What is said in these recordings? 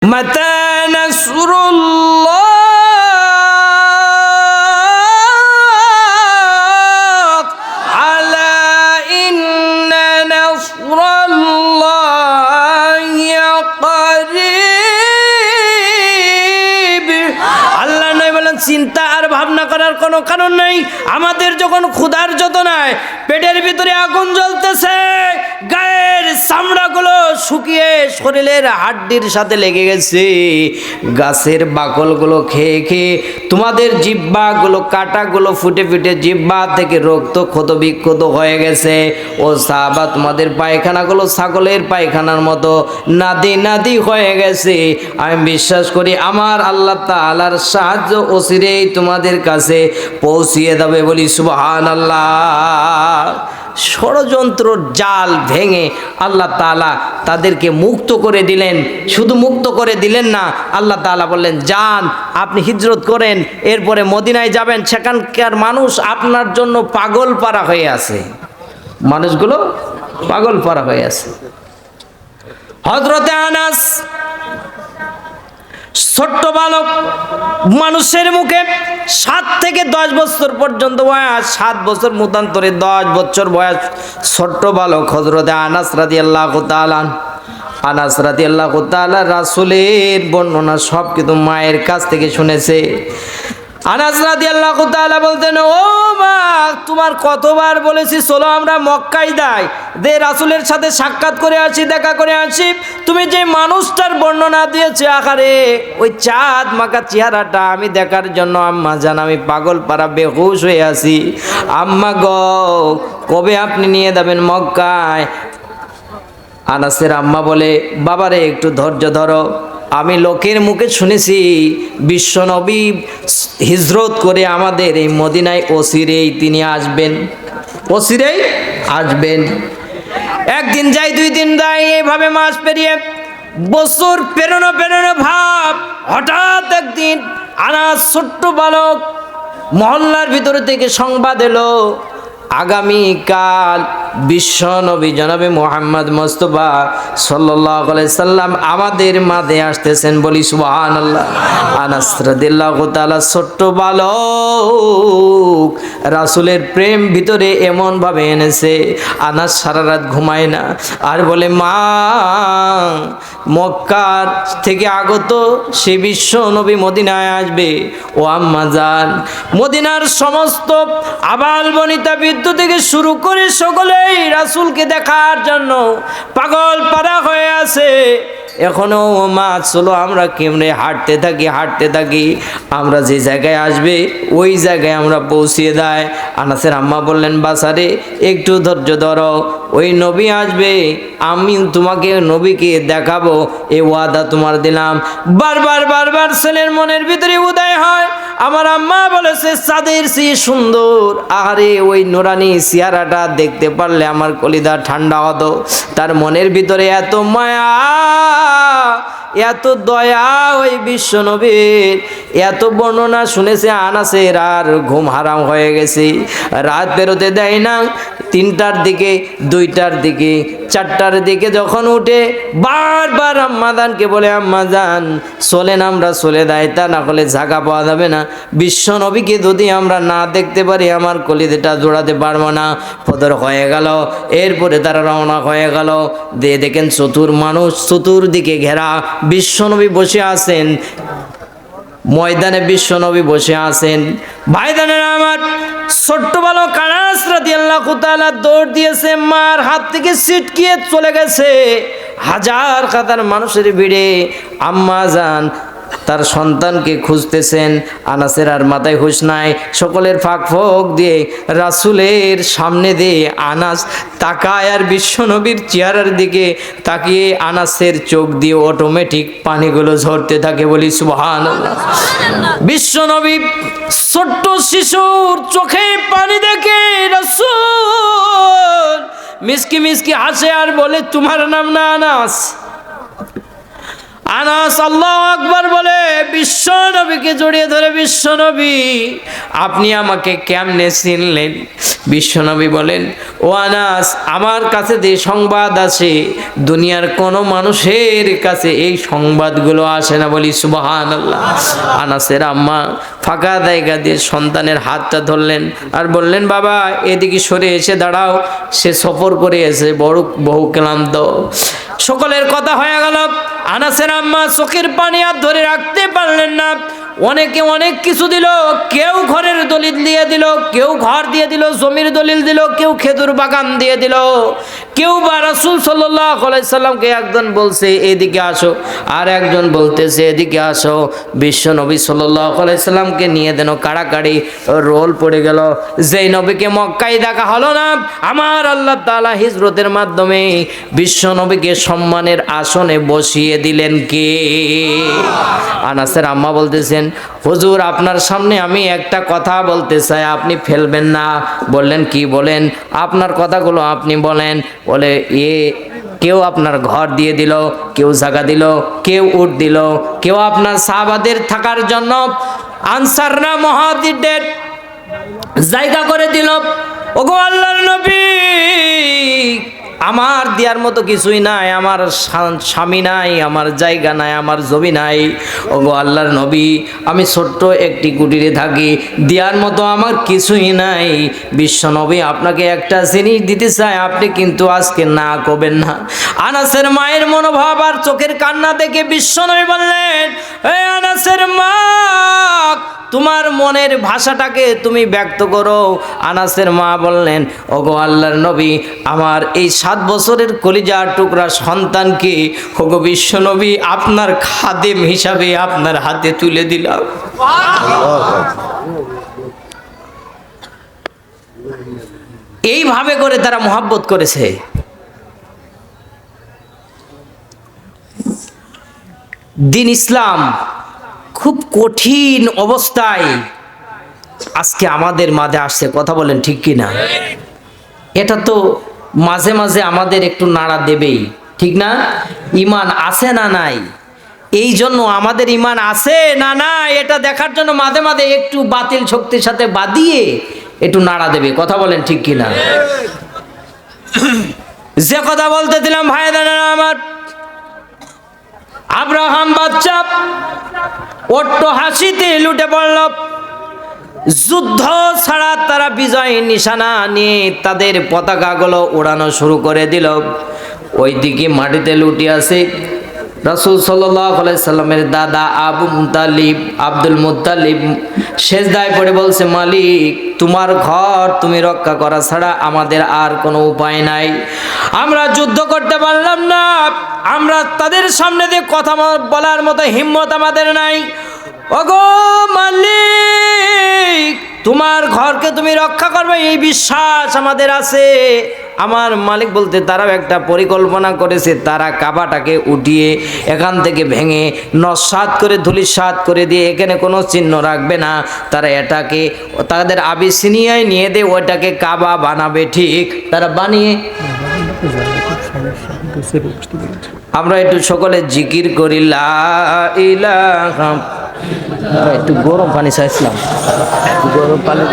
মাতা নাসরুল্লাহ আলা ইন্না নাসরাল্লাহি করিব। আল্লাহ নবী বলেন চিন্তা আর ভাবনা করার কোনো কারণ নাই। আমাদের যখন ক্ষুধার যন্ত্রণায় পেটের ভিতরে আগুন জ্বলতেছে, গায়ের চামড়াগুলো শুকিয়ে শরীরের হাড্ডির সাথে লেগে গেছে, গাছের বাকলগুলো খেয়ে খেয়ে তোমাদের জিহ্বাগুলো কাঁটাগুলো ফুটে ফুটে জিহ্বা থেকে রক্ত ক্ষত বিক্ষত হয়ে গেছে। ও সাহাবা, তোমাদের পায়খানাগুলো ছাগলের পায়খানার মতো নাদি নাদি হয়ে গেছে। আমি বিশ্বাস করি আমার আল্লাহ তাআলার সাহায্য অচিরেই তোমাদের কাছে পৌঁছিয়ে দেবে, বলি সুবহানাল্লাহ। ষড়যন্ত্র জাল ভেঙে আল্লাহ তাআলা তাদেরকে মুক্ত করে দিলেন। শুধু মুক্ত করে দিলেন না, আল্লাহ তাআলা বললেন যান, আপনি হিজরত করেন, এরপরে মদিনায় যাবেন। সেখানকার মানুষ আপনার জন্য পাগল পারা হয়ে আছে, মানুষগুলো পাগল পারা হয়ে আছে। হযরতে আনাস ছোট্ট বালক, মানুষের মুখে 7 থেকে 10 বছর পর্যন্ত বয়স, 7 বছর মতান্তরে 10 বছর বয়স, ছোট্ট বালক হযরতে আনাস রাদিয়াল্লাহু তাআলা। আনাস রাদিয়াল্লাহু তাআলা রাসূলের বর্ণনা সব কিন্তু মায়ের কাছ থেকে শুনেছে। আনাস রাদিয়াল্লাহু তাআলা বলতেন, ও মা, তোমার কতবার বলেছি চলো আমরা মক্কায় যাই, দে রাসূলের সাথে সাক্ষাৎ করে আসি, দেখা করে আসি। তুমি যে মানুষটার বর্ণনা দিয়েছে, আকারে ওই চাঁদ মাখা চেহারাটা আমি দেখার জন্য আম্মা জান আমি পাগল পারা বেহুশ হয়ে আছি। আম্মা গো, কবে আপনি নিয়ে যাবেন মক্কায়? আনাসের আম্মা বলে, বাবারে একটু ধৈর্য ধরো, আমি লোকের মুখে শুনেছি বিশ্বনবী হিজরত করে আমাদের এই মদিনায় অচিরেই তিনি আসবেন, অচিরেই আসবেন। একদিন যাই, 2 দিন যাই, এইভাবে মাস পেরিয়ে বছর পেরোনো পেরোনো ভাব। হঠাৎ একদিন আনাস ছোট্ট বালক, মহল্লার ভিতরে থেকে সংবাদ এলো আগামীকাল বিশ্বনবী জনাবে মুহাম্মদ মুস্তাফা সাল্লাল্লাহু আলাইহি সাল্লাম আমাদের মাঝে আসতেছেন, বলি সুবহানাল্লাহ। আনাস রাদিয়াল্লাহু তাআলা ছোট্ট বালক, রাসূলের প্রেম ভিতরে এমন ভাবে এনেছে, আনাস সারা রাত ঘুমায় না, আর বলে মা, মক্কার থেকে আগত সে বিশ্বনবী মদিনায় আসবে। ও আম্মা জান, মদিনার সমস্ত আবাল বনিতা থেকে শুরু করে সকলেই রাসূলকে দেখার জন্য পাগল পারা হয়ে আছে। এখনো মা চলো আমরা কেমনে হাঁটতে থাকি, আমরা যে জায়গায় আসবে ওই জায়গায় আমরা পৌঁছিয়ে দেয়। আনাসের আম্মা বললেন, বাসারে একটু ধৈর্য ধরো, ওই নবী আসবে, আমি তোমাকে নবীকে দেখাবো, এই ওয়াদা তোমার দিলাম। বারবার ছেলের মনের ভিতরে উদয় হয়, আমার আম্মা বলেছে চাঁদের চেয়ে সুন্দর, আরে ওই নুরানি চেহারাটা দেখতে পারলে আমার কলিজা ঠান্ডা হতো। তার মনের ভিতরে এত মায়া, এত দয়া ওই বিশ্বনবীর, এত বর্ণনা শুনেছে আনাসের, আর ঘুম হারাম হয়ে গেছে। রাত বেরোতে দেয় না, 3টার দিকে, 2টার দিকে, 4টার দিকে যখন উঠে বারবার আম্মাজানকে বলে, আম্মাজান চলেন আমরা চলে যাই, তা না হলে জায়গা পাওয়া যাবে না। বিশ্বনবীকে যদি আমরা না দেখতে পারি আমার কলিজাটা জোড়াতে পারবো না। ফজর হয়ে গেল, এরপরে তারা রওনা হয়ে গেল। দেখেন চতুর্দিকে ঘেরা, বিশ্বনবী বসে আছেন ময়দানে, বিশ্বনবী বসে আছেন। ভাইদানেরা আমার, ছোট্ট বালক আনাস রাদিয়াল্লাহু তাআলা দৌড় দিয়েছে, মার হাত থেকে ছিটকিয়ে চলে গেছে। হাজার হাজার মানুষের ভিড়ে আম্মা জান তার সন্তানকে খুঁজতেছেন। আনাসের আর মাথায় হুঁশ নাই, সকলের ফাঁক ফোক দিয়ে রাসূলের সামনে দিয়ে আনাস তাকায়, আর বিশ্বনবীর চেহারার দিকে তাকিয়ে আনাসের চোখ দিয়ে অটোমেটিক পানিগুলো ঝরতে থাকে, বলি সুবহানাল্লাহ। বিশ্বনবী ছোট্ট শিশুর চোখে পানি দেখে রাসূল মিসকি মিসকি হাসে আর বলে, তোমার নাম না আনাস? আনাস আল্লাহু আকবার বলে বিশ্ব নবীকে জড়িয়ে ধরে, বিশ্ব নবী আপনি আমাকে কেমনে চিনলেন? বিশ্ব নবী বলেন, ও আনাস, আমার কাছে যে সংবাদ আছে দুনিয়ার কোনো মানুষের কাছে এই সংবাদগুলো আসে না। বলি সুবহানাল্লাহ। আনাসের আম্মা ফাঁকা জায়গা দিয়ে সন্তানের হাতটা ধরলেন আর বললেন, বাবা এদিকে সরে এসে দাঁড়াও, সে সফর করে এসে বহু ক্লান্ত। সকলের কথা হয়ে গেল। আনাসের আম্মা চোখের পানি আর ধরে রাখতে পারলেন না। অনেকে অনেক কিছু দিল, কেউ ঘরের দলিল দিয়ে দিল, কেউ ঘর দিয়ে দিল, জমির দলিল দিল, কেউ খেজুর বাগান দিয়ে দিল, কেউ বা রাসূল সাল্লাল্লাহু আলাইহি সাল্লামকে একজন বলছে এদিকে আসো, আর একজন বলতেছে এদিকে আসো। বিশ্ব নবী সাল্লাল্লাহু আলাইহি সাল্লামকে নিয়ে দেন কাড়াকাড়ি রোল পড়ে গেল। যেই নবীকে মক্কায় দেখা হলো না, আমার আল্লাহ তাআলা হিজরতের মাধ্যমে বিশ্ব নবীকে সম্মানের আসনে বসিয়ে দিলেন কে? আনাসের আম্মা বলতেছেন, হুজুর আপনার সামনে আমি একটা কথা বলতে চাই, আপনি ফেলবেন না। বললেন, কি বলেন? আপনার কথাগুলো আপনি বলেন। বলে, কেউ আপনার ঘর দিয়ে দিল, কেউ জায়গা দিল, কেউ উট দিল, কেউ আপনার সাহাবাদের থাকার জন্য আনসাররা মুহাজিরদের জায়গা করে দিল। ওগো আল্লাহর নবী, আমার দেওয়ার মতো কিছুই নাই, আমার স্বামী নাই, আমার জায়গা নাই, আমার জমি নাই। ওগো আল্লাহর নবী, আমি ছোট্ট একটি কুটিরে থাকি, দেওয়ার মতো আমার কিছুই নাই। বিশ্ব নবী আপনাকে একটা জিনিস দিতে চাই, আপনি কিন্তু আজকে না করবেন না। আনাসের মায়ের মনোভাব আর চোখের কান্না দেখে বিশ্ব নবী বললেন, হে আনাসের মা, তোমার মনের ভাষাটাকে তুমি ব্যক্ত করো। আনাসের মা বললেন, ওগো আল্লাহর নবী, আমার এই 7 বছরের কলিজার টুকরা সন্তানকে ওগো বিশ্ব নবী আপনার খাদেম হিসাবে আপনার হাতে তুলে দিলাম। এইভাবে করে তারা মহব্বত করেছে। দিন ইসলাম খুব কঠিন অবস্থায় আজকে আমাদের মাঝে আসছে, কথা বলেন ঠিক কি না? এটা তো মাঝে মাঝে আমাদের একটু নাড়া দেবেই, ঠিক না? ঈমান আছে না নাই, এই জন্য আমাদের ঈমান আছে না নাই এটা দেখার জন্য মাঝে মাঝে একটু বাতিল শক্তির সাথে বাদিয়ে একটু নাড়া দেবে, কথা বলেন ঠিক কি না? যে কথা বলতে দিলাম ভাইদানা আমার, আব্রাহাম বাচ্চা অট্ট হাসিতে লুটে পড়ল। যুদ্ধ ছাড়া তারা বিজয় নিশানা নিয়ে তাদের পতাকাগুলো ওড়ানো শুরু করে দিল। ওইদিকে মাটিতে লুটে আছে রাসূল সাল্লাল্লাহু আলাইহি সাল্লামের দাদা আব্দুল মুত্তালিব সেজদায় পড়ে বলছে, মালিক তোমার ঘর তুমি রক্ষা করা ছাড়া আমাদের আর কোনো উপায় নাই। আমরা যুদ্ধ করতে পারলাম না, আমরা তাদের সামনে দিয়ে কথা বলার মতো হিম্মত আমাদের নাই। ওগো মালিক, তোমার ঘরকে তুমি রক্ষা করবে এই বিশ্বাস আমাদের আছে। আমার মালিক বলতে তারাও একটা পরিকল্পনা করেছে, তারা কাবাটাকে উঠিয়ে এখান থেকে ভেঙে নস্বাত করে ধূলিসাৎ করে দিয়ে এখানে কোনো চিহ্ন রাখবে না, তারা এটাকে তাদের আবিসিনিয়ায় নিয়ে দিয়ে ওইটাকে কাবা বানাবে। ঠিক তারা বানিয়ে আমরা একটু সকলে জিকির করি, লা ইলাহা। একটু গরম পানি চাইছিলাম, গরম পানি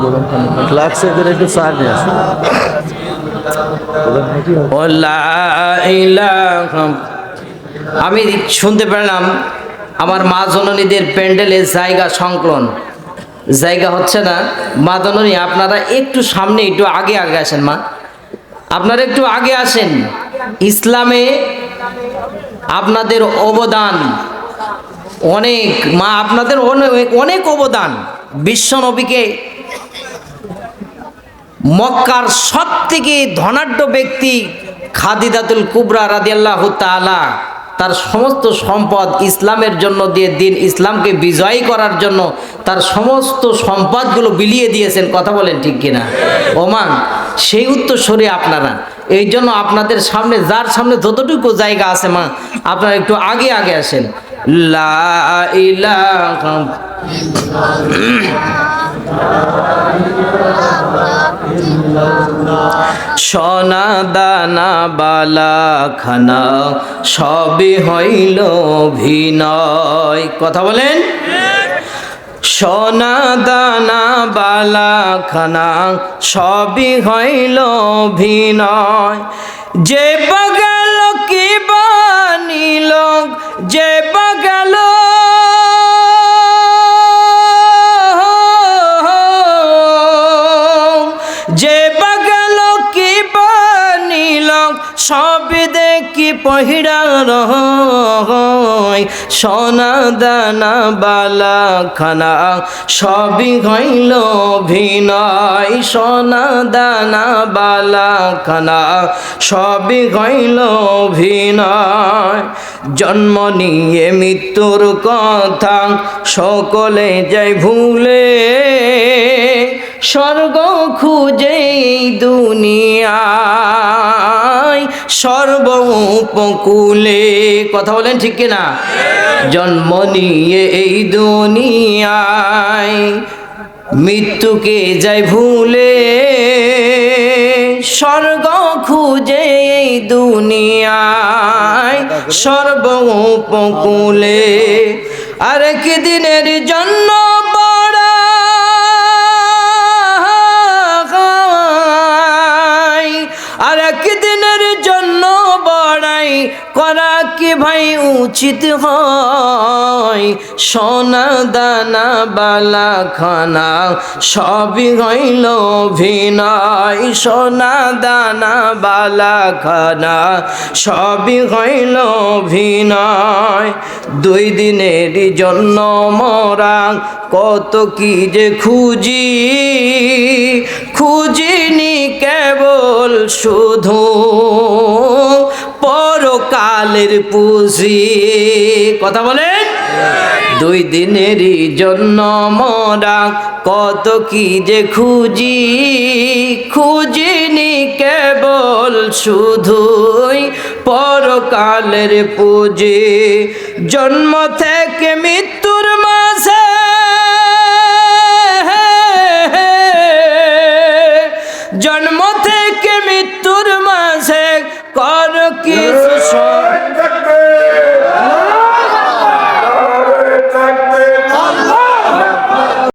গরম পানি লাগছে, একটু চা নিয়ে আসো। আমি শুনতে পেলাম আমার মা জননীদের প্যান্ডেলের জায়গা সংকলন, জায়গা হচ্ছে না। মা জননী আপনারা একটু সামনে একটু আগে আগে আসেন, মা আপনারা একটু আগে আসেন। ইসলামে আপনাদের অবদান অনেক, মা আপনাদের অনেক অবদান। বিশ্ব নবীকে মক্কার সব থেকে ধনাঢ্য ব্যক্তি খাদিজাতুল কুবরা রাদিয়াল্লাহু তাআলা তার সমস্ত সম্পদ ইসলামের জন্য দিয়ে দিন ইসলামকে বিজয়ী করার জন্য তার সমস্ত সম্পদগুলো বিলিয়ে দিয়েছেন, কথা বলেন ঠিক কিনা? ওমান সেই উত্তরসূরি আপনারা, এই জন্য আপনাদের সামনে যার সামনে যতটুকু জায়গা আছে মা আপনারা একটু আগে আগে আসেন। লা ইলাহা সোনা দানা বালা খানা সবই হইল অভিনয়। কথা বলেন। সোনা দানা বালা খানা সবই হইল অভিনয়। যে বাগাল কি বানিল, যে বাগাল যে বাগাল কি বানিল সব দেখি পহিড়া রয়। সোনা দানা বালা খানা সবই হইল অভিনয়। সোনা দানা বালা খানা সবই হইল অভিনয়। জন্ম নিয়ে মৃত্যুর কথা সকলে যায় ভুলে, স্বর্গ খুঁজে এই দুনিয়ায় সর্ব উপকূলে। কথা বলেন ঠিক কিনা? জন্ম নিয়ে এই দুনিয়ায় মৃত্যুকে যায় ভুলে, স্বর্গ খুঁজে এই দুনিয়ায় সর্ব উপকূলে। আর কি দিনের জন্য আর একদিনের জন্য বড়াই করা কি ভাই উচিত হয়? সোনা দানা বালা খানা সবই হইল অভিনয়। সোনা দানা বালা খানা সবই হইল অভিনয়। 2 দিনের জন্য মরা কত কি যে খুঁজি, খুঁজিনি কেবল শুধু পরকালের পুঁজি। কথা বলেন। 2 দিনেরই জন্য মরা কত কি যে খুঁজি, খুঁজিনি কেবল শুধুই পরকালের পুঁজি। জন্ম থেকে মৃত্যুর মাঝে, জন্ম থেকে মৃত্যুর মাঝে কর কিছু